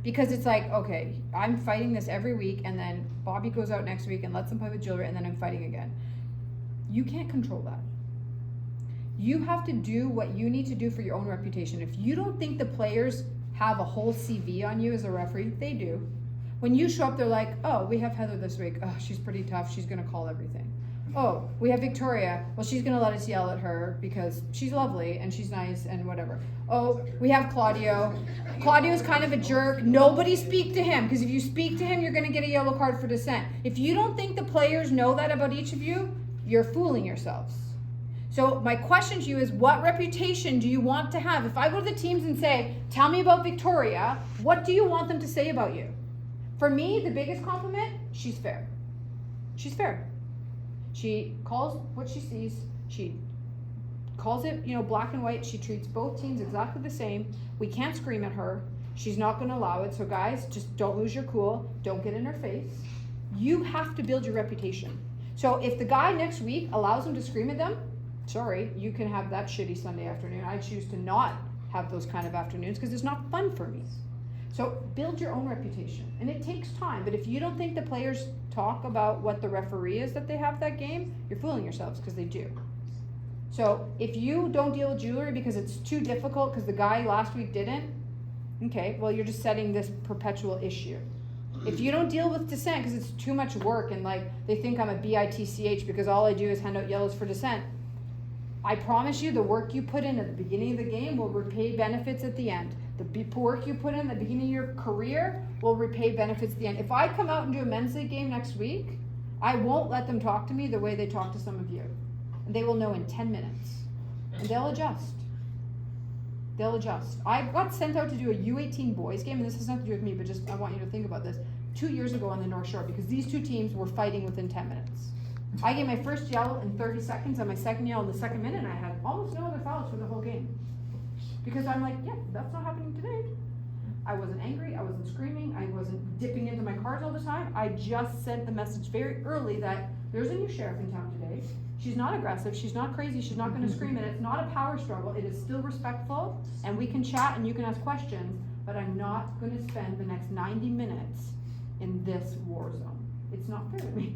Because it's like, okay, I'm fighting this every week, and then Bobby goes out next week and lets them play with jewelry, and then I'm fighting again. You can't control that. You have to do what you need to do for your own reputation. If you don't think the players have a whole CV on you as a referee, they do. When you show up, they're like, oh, we have Heather this week. Oh, she's pretty tough. She's going to call everything. Oh, we have Victoria. Well, she's going to let us yell at her because she's lovely and she's nice and whatever. Oh, we have Claudio. Claudio's kind of a jerk. Nobody speak to him, because if you speak to him, you're going to get a yellow card for dissent. If you don't think the players know that about each of you, you're fooling yourselves. So my question to you is, what reputation do you want to have? If I go to the teams and say, tell me about Victoria, what do you want them to say about you? For me, the biggest compliment, she's fair. She's fair. She calls what she sees. She calls it, black and white. She treats both teams exactly the same. We can't scream at her. She's not going to allow it. So guys, just don't lose your cool. Don't get in her face. You have to build your reputation. So if the guy next week allows them to scream at them, sorry, you can have that shitty Sunday afternoon. I choose to not have those kind of afternoons because it's not fun for me. So build your own reputation, and it takes time. But if you don't think the players talk about what the referee is that they have that game, you're fooling yourselves, because they do. So if you don't deal with jewelry because it's too difficult because the guy last week didn't, okay, well, you're just setting this perpetual issue. If you don't deal with dissent because it's too much work and like they think I'm a bitch because all I do is hand out yellows for dissent, I promise you the work you put in at the beginning of the game will repay benefits at the end. The work you put in at the beginning of your career will repay benefits at the end. If I come out and do a men's league game next week, I won't let them talk to me the way they talk to some of you. And they will know in 10 minutes. And they'll adjust. They'll adjust. I got sent out to do a U18 boys game, and this has nothing to do with me, but just I want you to think about this. 2 years ago on the North Shore, because these two teams were fighting within 10 minutes. I gave my first yellow in 30 seconds, on my second yellow in the second minute, and I had almost no other fouls for the whole game. Because I'm like, yeah, that's not happening today. I wasn't angry, I wasn't screaming, I wasn't dipping into my cards all the time. I just sent the message very early that there's a new sheriff in town today. She's not aggressive, she's not crazy, she's not gonna scream, and it's not a power struggle. It is still respectful, and we can chat and you can ask questions, but I'm not gonna spend the next 90 minutes in this war zone. It's not fair to me.